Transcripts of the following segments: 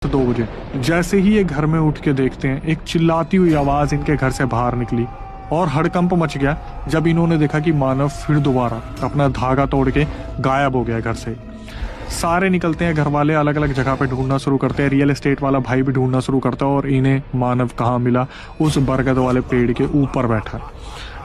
2 बजे जैसे ही ये घर में उठ के देखते हैं, एक चिल्लाती हुई आवाज इनके घर से बाहर निकली और हड़कंप मच गया जब इन्होंने देखा कि मानव फिर दोबारा अपना धागा तोड़ के गायब हो गया घर से। सारे निकलते हैं, घर वाले अलग अलग जगह पे ढूंढना शुरू करते हैं, रियल एस्टेट वाला भाई भी ढूंढना शुरू करता है और इन्हें मानव कहाँ मिला, उस बरगद वाले पेड़ के ऊपर बैठा।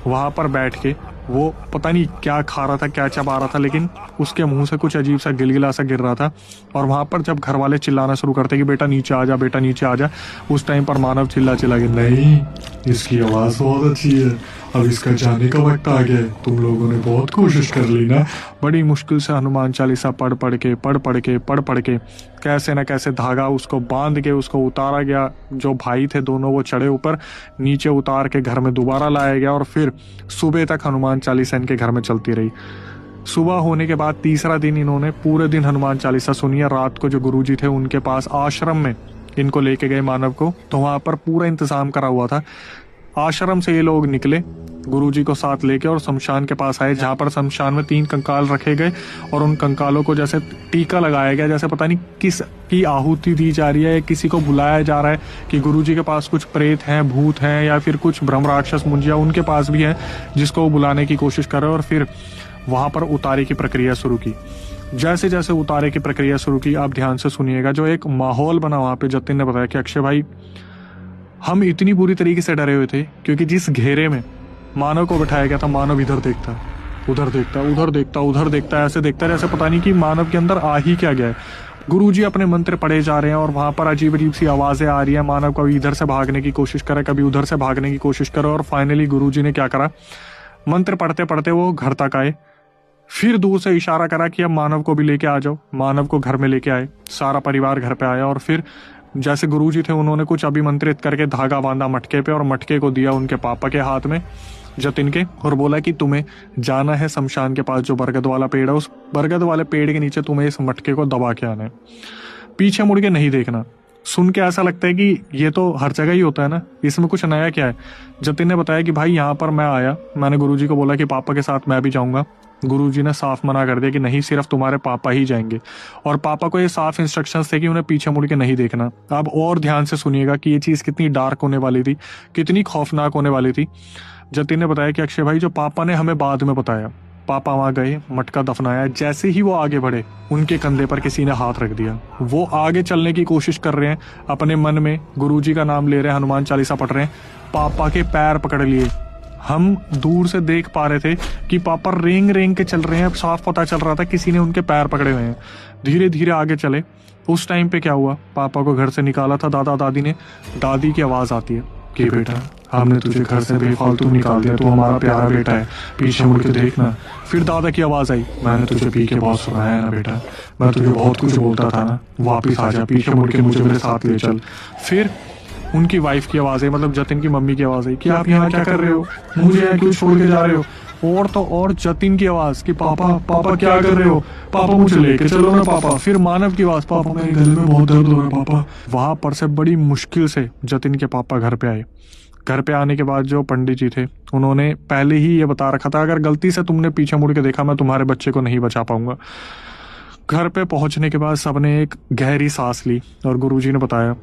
वहां पर बैठ के वो पता नहीं क्या खा रहा था, क्या चबा रहा था, लेकिन उसके मुंह से कुछ अजीब सा गिलगिला सा गिर रहा था। और वहां पर जब घर वाले चिल्लाना शुरू करते कि बेटा नीचे आ जा, बेटा नीचे आ जा, उस टाइम पर मानव चिल्ला के नहीं, इसकी आवाज बहुत अच्छी है, अब इसका जाने का वक्त आ गया है, तुम लोगों ने बहुत कोशिश कर ली ना। बड़ी मुश्किल से हनुमान चालीसा पढ़ पढ़ के कैसे न कैसे धागा उसको बांध के उसको उतारा गया। जो भाई थे दोनों वो चढ़े ऊपर, नीचे उतार के घर में दोबारा लाया गया और फिर सुबह तक हनुमान चालीसा इनके घर में चलती रही। सुबह होने के बाद तीसरा दिन इन्होंने पूरे दिन हनुमान चालीसा सुनी है। रात को जो गुरुजी थे उनके पास आश्रम में इनको लेके गए मानव को, तो वहां पर पूरा इंतजाम करा हुआ था। आश्रम से ये लोग निकले गुरुजी को साथ लेके और शमशान के पास आए, जहां पर शमशान में 3 कंकाल रखे गए और उन कंकालों को जैसे टीका लगाया गया, जैसे पता नहीं किस की आहुति दी जा रही है, किसी को बुलाया जा रहा है कि गुरुजी के पास कुछ प्रेत हैं, भूत हैं या फिर कुछ ब्रह्म राक्षस मुंजिया उनके पास भी है जिसको वो बुलाने की कोशिश कर रहे हैं। और फिर वहां पर उतारे की प्रक्रिया शुरू की। जैसे जैसे उतारे की प्रक्रिया शुरू की, आप ध्यान से सुनिएगा, जो एक माहौल बना वहां पे। जतिन ने बताया कि अक्षय भाई, हम इतनी बुरी तरीके से डरे हुए थे क्योंकि जिस घेरे में मानव को बिठाया गया था, मानव इधर देखता, उधर देखता, उधर देखता, उधर देखता, ऐसे देखता है जैसे पता नहीं कि मानव के अंदर आ ही क्या गया है। गुरुजी अपने मंत्र पढ़े जा रहे हैं और वहां पर अजीब अजीब सी आवाजें आ रही है। मानव कभी इधर से भागने की कोशिश करे, कभी उधर से भागने की कोशिश करे और फाइनली गुरुजी ने क्या करा, मंत्र पढ़ते पढ़ते वो घर तक आए। फिर दूर से इशारा करा कि अब मानव को भी लेके आ जाओ। मानव को घर में लेके आए, सारा परिवार घर पे आया और फिर जैसे गुरुजी थे उन्होंने कुछ अभिमंत्रित करके धागा बांधा मटके पे और मटके को दिया उनके पापा के हाथ में, जतिन के, और बोला कि तुम्हें जाना है शमशान के पास जो बरगद वाला पेड़ है, उस बरगद वाले पेड़ के नीचे तुम्हें इस मटके को दबा के आना है, पीछे मुड़ के नहीं देखना। सुन के ऐसा लगता है कि ये तो हर जगह ही होता है ना, इसमें कुछ नया क्या है। जतिन ने बताया कि भाई यहाँ पर मैं आया, मैंने गुरुजी को बोला कि पापा के साथ मैं भी जाऊंगा। गुरुजी ने साफ मना कर दिया कि नहीं, सिर्फ तुम्हारे पापा ही जाएंगे, और पापा को ये साफ इंस्ट्रक्शंस थे कि उन्हें पीछे मुड़ के नहीं देखना। अब और ध्यान से सुनिएगा कि ये चीज़ कितनी डार्क होने वाली थी, कितनी खौफनाक होने वाली थी। जतिन ने बताया कि अक्षय भाई, जो पापा ने हमें बाद में बताया, पापा वहां गए, मटका दफनाया, जैसे ही वो आगे बढ़े उनके कंधे पर किसी ने हाथ रख दिया। वो आगे चलने की कोशिश कर रहे हैं, अपने मन में गुरुजी का नाम ले रहे हैं, हनुमान चालीसा पढ़ रहे हैं, पापा के पैर पकड़ लिए। हम दूर से देख पा रहे थे कि पापा रेंग रेंग के चल रहे हैं, साफ पता चल रहा था किसी ने उनके पैर पकड़े हुए हैं। धीरे धीरे आगे चले। उस टाइम पे क्या हुआ, पापा को घर से निकाला था दादा दादी ने। दादी की आवाज आती है कि बेटा, हमने तुझे घर से बेफालतू निकाल दिया, तू हमारा प्यारा बेटा है, पीछे मुड़ के देखना। फिर दादा की आवाज आई, मैंने तुझे पी के बहुत सुनाया है ना बेटा, मैं तुझे बहुत कुछ बोलता था ना, वापिस आ जा, पीछे मुड़ के मुझे मेरे साथ ले चल। फिर उनकी वाइफ की आवाज आई, मतलब जतिन की मम्मी की आवाज आई कि आप यहाँ क्या कर रहे हो, मुझे यहाँ क्यों छोड़ के जा रहे हो। और तो और जतिन की आवाज कि पापा पापा क्या कर रहे हो, पापा मुझे लेके चलो ना पापा। फिर मानव की आवाज, पापा मेरे गले में बहुत दर्द हो रहा है पापा। वहां पर से बड़ी मुश्किल से जतिन के पापा घर पे आए। घर पे आने के बाद जो पंडित जी थे उन्होंने पहले ही ये बता रखा था, अगर गलती से तुमने पीछे मुड़ के देखा मैं तुम्हारे बच्चे को नहीं बचा पाऊंगा। घर पे पहुंचने के बाद सबने एक गहरी सांस ली और गुरुजी ने बताया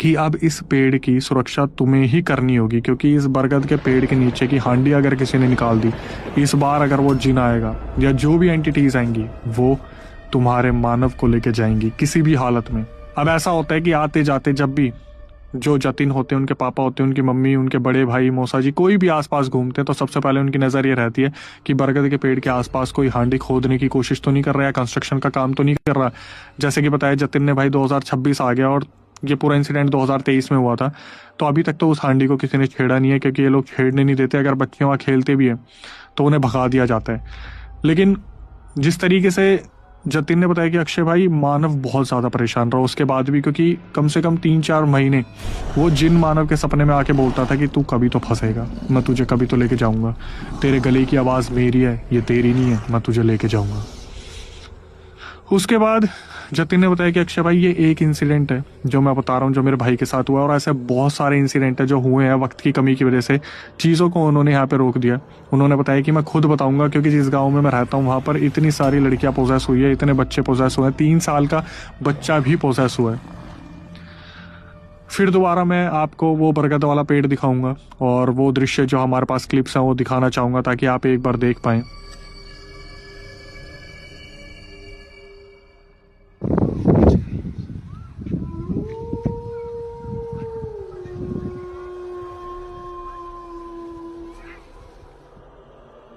कि अब इस पेड़ की सुरक्षा तुम्हें ही करनी होगी, क्योंकि इस बरगद के पेड़ के नीचे की हांडी अगर किसी ने निकाल दी, इस बार अगर वो जिन आएगा या जो भी एंटिटीज आएंगी वो तुम्हारे मानव को लेके जाएंगी किसी भी हालत में। अब ऐसा होता है कि आते जाते जब भी जो जतिन होते हैं, उनके पापा होते हैं, उनकी मम्मी, उनके बड़े भाई, मौसा जी, कोई भी आसपास घूमते हैं तो सबसे पहले उनकी नज़र ये रहती है कि बरगद के पेड़ के आसपास कोई हांडी खोदने की कोशिश तो नहीं कर रहा है, कंस्ट्रक्शन का काम तो नहीं कर रहा। जैसे कि बताया जतिन ने, भाई 2026 आ गया और ये पूरा इंसिडेंट 2023 में हुआ था, तो अभी तक तो उस हांडी को किसी ने छेड़ा नहीं है, क्योंकि ये लोग छेड़ने नहीं देते। अगर बच्चे वहाँ खेलते भी हैं तो उन्हें भगा दिया जाता है। लेकिन जिस तरीके से जतिन ने बताया कि अक्षय भाई, मानव बहुत ज़्यादा परेशान रहा उसके बाद भी, क्योंकि कम से कम 3-4 महीने वो जिन मानव के सपने में आके बोलता था कि तू कभी तो फंसेगा, मैं तुझे कभी तो लेके जाऊंगा, तेरे गले की आवाज़ मेरी है, ये तेरी नहीं है, मैं तुझे लेके जाऊंगा। उसके बाद जतिन ने बताया कि अक्षय भाई, ये एक इंसिडेंट है जो मैं बता रहा हूँ, जो मेरे भाई के साथ हुआ, और ऐसे बहुत सारे इंसिडेंट है जो हुए हैं। वक्त की कमी की वजह से चीज़ों को उन्होंने यहाँ पे रोक दिया। उन्होंने बताया कि मैं खुद बताऊंगा, क्योंकि जिस गांव में मैं रहता हूँ वहाँ पर इतनी सारी लड़कियाँ पोजेस हुई है, इतने बच्चे पोजेस हुए हैं, 3 साल का बच्चा भी पोजेस हुआ है। फिर दोबारा मैं आपको वो बरगद वाला पेड़ दिखाऊंगा और वो दृश्य जो हमारे पास क्लिप्स हैं वो दिखाना चाहूँगा ताकि आप एक बार देख पाएँ।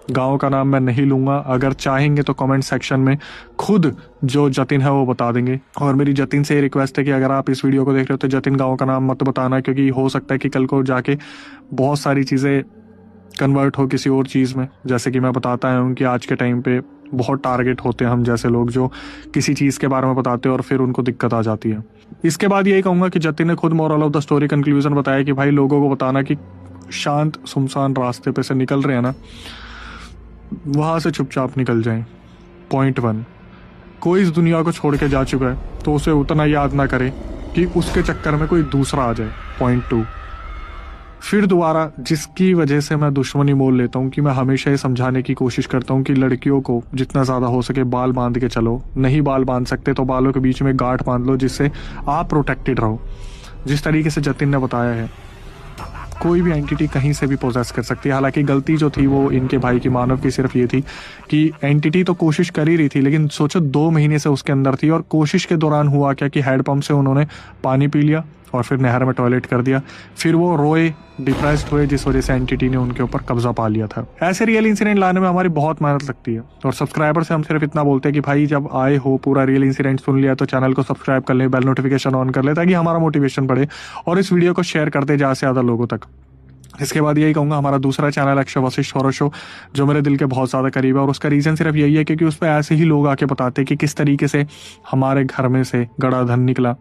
गांव का नाम मैं नहीं लूंगा, अगर चाहेंगे तो कमेंट सेक्शन में खुद जो जतिन है वो बता देंगे। और मेरी जतिन से रिक्वेस्ट है कि अगर आप इस वीडियो को देख रहे हो तो जतिन गांव का नाम मत बताना, क्योंकि हो सकता है कि कल को जाके बहुत सारी चीज़ें कन्वर्ट हो किसी और चीज़ में। जैसे कि मैं बताता हूँ कि आज के टाइम पे बहुत टारगेट होते हैं हम जैसे लोग जो किसी चीज़ के बारे में बताते हैं और फिर उनको दिक्कत आ जाती है। इसके बाद यही कहूँगा कि जतिन ने खुद moral of the story conclusion बताया कि भाई लोगों को बताना कि शांत सुनसान रास्ते पे से निकल रहे हैं ना, वहाँ से चुपचाप निकल जाएं। पॉइंट 1, कोई इस दुनिया को छोड़ के जा चुका है तो उसे उतना याद ना करे कि उसके चक्कर में कोई दूसरा आ जाए। पॉइंट 2, फिर दोबारा जिसकी वजह से मैं दुश्मनी मोल लेता हूँ कि मैं हमेशा ये समझाने की कोशिश करता हूँ कि लड़कियों को जितना ज़्यादा हो सके बाल बांध के चलो। नहीं बाल बांध सकते तो बालों के बीच में गांठ बांध लो जिससे आप प्रोटेक्टेड रहो। जिस तरीके से जतिन ने बताया है, कोई भी एंटिटी कहीं से भी पोजेस कर सकती है। हालांकि गलती जो थी वो इनके भाई की मानव की सिर्फ ये थी कि एंटिटी तो कोशिश कर ही रही थी, लेकिन सोचो 2 महीने से उसके अंदर थी और कोशिश के दौरान हुआ क्या कि हैंडपंप से उन्होंने पानी पी लिया और फिर नहर में टॉयलेट कर दिया। फिर वो रोए, डिप्रेस्ड हुए, जिस वजह से एंटिटी ने उनके ऊपर कब्जा पा लिया था। ऐसे रियल इंसिडेंट लाने में हमारी बहुत मेहनत लगती है और सब्सक्राइबर से हम सिर्फ इतना बोलते हैं कि भाई जब आए हो पूरा रियल इंसिडेंट सुन लिया तो चैनल को सब्सक्राइब कर ले, बेल नोटिफिकेशन ऑन कर ले ताकि हमारा मोटिवेशन बढ़े और इस वीडियो को शेयर करते ज़्यादा से ज़्यादा लोगों तक। इसके बाद यही कहूँगा, हमारा दूसरा channel Akshay Vashishtha horror show जो मेरे दिल के बहुत ज़्यादा करीब है और उसका रीज़न सिर्फ यही है क्योंकि उस पर ऐसे ही लोग आके बताते हैं कि किस तरीके से हमारे घर में से गड़ाधन निकला,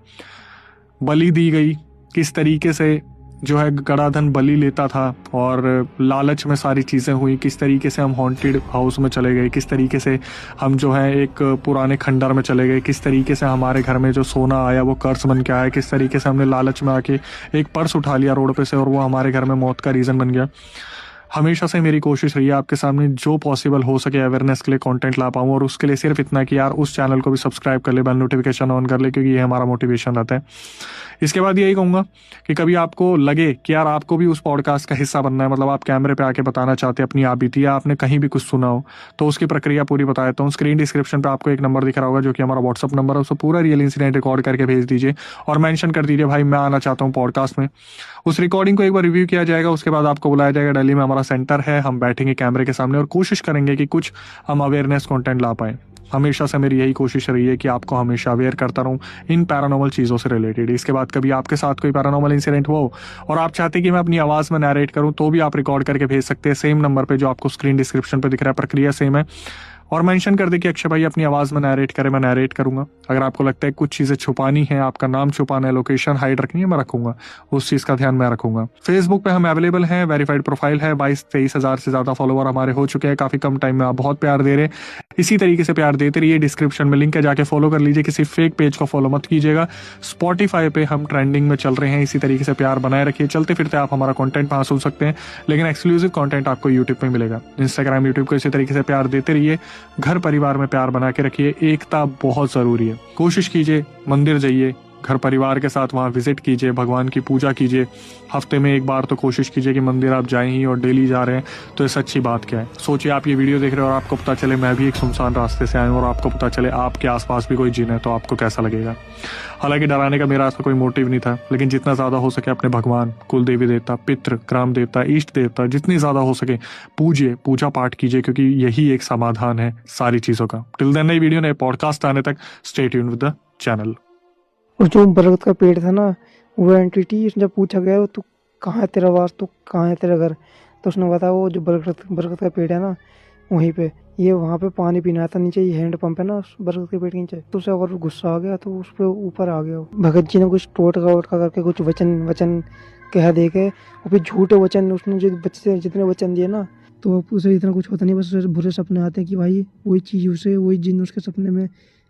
बलि दी गई, किस तरीके से जो है गड़ाधन बलि लेता था और लालच में सारी चीज़ें हुई, किस तरीके से हम हॉन्टेड हाउस में चले गए, किस तरीके से हम जो है एक पुराने खंडर में चले गए, किस तरीके से हमारे घर में जो सोना आया वो कर्ज बन के आया, किस तरीके से हमने लालच में आके एक पर्स उठा लिया रोड पे से और वो हमारे घर में मौत का रीज़न बन गया। हमेशा से मेरी कोशिश रही है आपके सामने जो पॉसिबल हो सके अवेयरनेस के लिए कंटेंट ला पाऊँ और उसके लिए सिर्फ इतना कि यार उस चैनल को भी सब्सक्राइब कर ले, बेल नोटिफिकेशन ऑन कर ले, क्योंकि ये हमारा मोटिवेशन रहता है। इसके बाद यही कहूँगा कि कभी आपको लगे कि यार आपको भी उस पॉडकास्ट का हिस्सा बनना है, मतलब आप कैमरे पे आके बताना चाहते हैं अपनी आप बीती या आपने कहीं भी कुछ सुना हो, तो उसकी प्रक्रिया पूरी बता देता हूँ। स्क्रीन डिस्क्रिप्शन पे आपको एक नंबर दिख रहा होगा जो कि हमारा व्हाट्सअप नंबर है, उसको पूरा रियल इंसिडेंट रिकॉर्ड करके भेज दीजिए और मेंशन कर दीजिए भाई मैं आना चाहता हूँ पॉडकास्ट में। उस रिकॉर्डिंग को एक बार रिव्यू किया जाएगा, उसके बाद आपको बुलाया जाएगा, दिल्ली में हमारा सेंटर है, हम बैठेंगे कैमरे के सामने और कोशिश करेंगे कि कुछ हम अवेयरनेस कंटेंट ला पाएँ। हमेशा से मेरी यही कोशिश रही है कि आपको हमेशा अवेयर करता रहूं इन पैरानॉर्मल चीज़ों से रिलेटेड। इसके बाद कभी आपके साथ कोई पैरानॉर्मल इंसिडेंट हुआ हो और आप चाहते हैं कि मैं अपनी आवाज़ में नैरेट करूं तो भी आप रिकॉर्ड करके भेज सकते हैं सेम नंबर पे जो आपको स्क्रीन डिस्क्रिप्शन पे दिख रहा है। प्रक्रिया सेम है और मेंशन कर दे कि अक्षय भाई अपनी आवाज़ में नैरेट करें, मैं नैरेट करूंगा। अगर आपको लगता है कुछ चीज़ें छुपानी है, आपका नाम छुपाना है, लोकेशन हाइड रखनी है, मैं रखूंगा, उस चीज़ का ध्यान मैं रखूंगा। फेसबुक पे हम अवेलेबल हैं, वेरीफाइड प्रोफाइल है, 22-23 हज़ार से ज़्यादा फॉलोवर हमारे हो चुके हैं काफ़ी कम टाइम में। आप बहुत प्यार दे रहे हैं, इसी तरीके से प्यार देते रहिए। डिस्क्रिप्शन में लिंक है, जाके फॉलो कर लीजिए, किसी फेक पेज को फॉलो मत कीजिएगा। स्पॉटिफाई पे हम ट्रेंडिंग में चल रहे हैं, इसी तरीके से प्यार बनाए रखिए। चलते फिरते आप हमारा कंटेंट वहाँ सुन सकते हैं, लेकिन एक्सक्लूसिव कंटेंट आपको यूट्यूब पे मिलेगा। इंस्टाग्राम, यूट्यूब को इसी तरीके से प्यार देते रहिए, घर परिवार में प्यार बना के रखिए। एकता बहुत जरूरी है, कोशिश कीजिए मंदिर जाइए, घर परिवार के साथ वहाँ विजिट कीजिए, भगवान की पूजा कीजिए। हफ्ते में एक बार तो कोशिश कीजिए कि मंदिर आप जाएं ही, और डेली जा रहे हैं तो इससे अच्छी बात क्या है। सोचिए आप ये वीडियो देख रहे हो और आपको पता चले मैं भी एक सुनसान रास्ते से आया हूँ और आपको पता चले आपके आसपास भी कोई जिन है, तो आपको कैसा लगेगा। हालांकि डराने का मेरा ऐसा कोई मोटिव नहीं था, लेकिन जितना ज़्यादा हो सके अपने भगवान, कुल देवी देवता, पितृ, ग्राम देवता, इष्ट देवता, जितनी ज़्यादा हो सके पूजिए, पूजा पाठ कीजिए, क्योंकि यही एक समाधान है सारी चीज़ों का। टिल देन नई वीडियो, नए पॉडकास्ट आने तक stay tuned with the channel. और जो बरगद का पेड़ था ना, वो एंटिटी जब पूछा गया तो कहाँ है तेरा वास, तो कहाँ है तेरा घर, तो उसने बताया वो जो बरगद का पेड़ है ना वहीं पे, ये वहाँ पे पानी पीना आता नीचे, ये हैंड पंप है ना बरगद के पेड़ के नीचे। तो उसे अगर गुस्सा आ गया तो उस पर ऊपर आ गया। भगत जी ने कुछ टोटका करके कुछ वचन कह दे के, और फिर झूठे वचन उसने जो बच्चे जितने वचन दिए ना, तो उसे इतना कुछ होता नहीं, बस उसे बुरे सपने आते हैं कि भाई वही चीज़ उसे, वही जिन उसके सपने में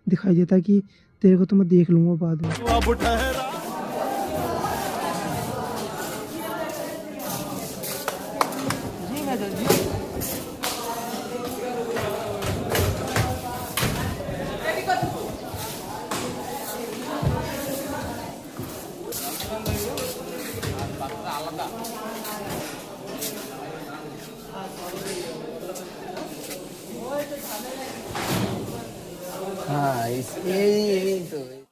दिखाई देता है कि तेरे को तो मैं देख लूंगा बाद में। हाँ, यही तो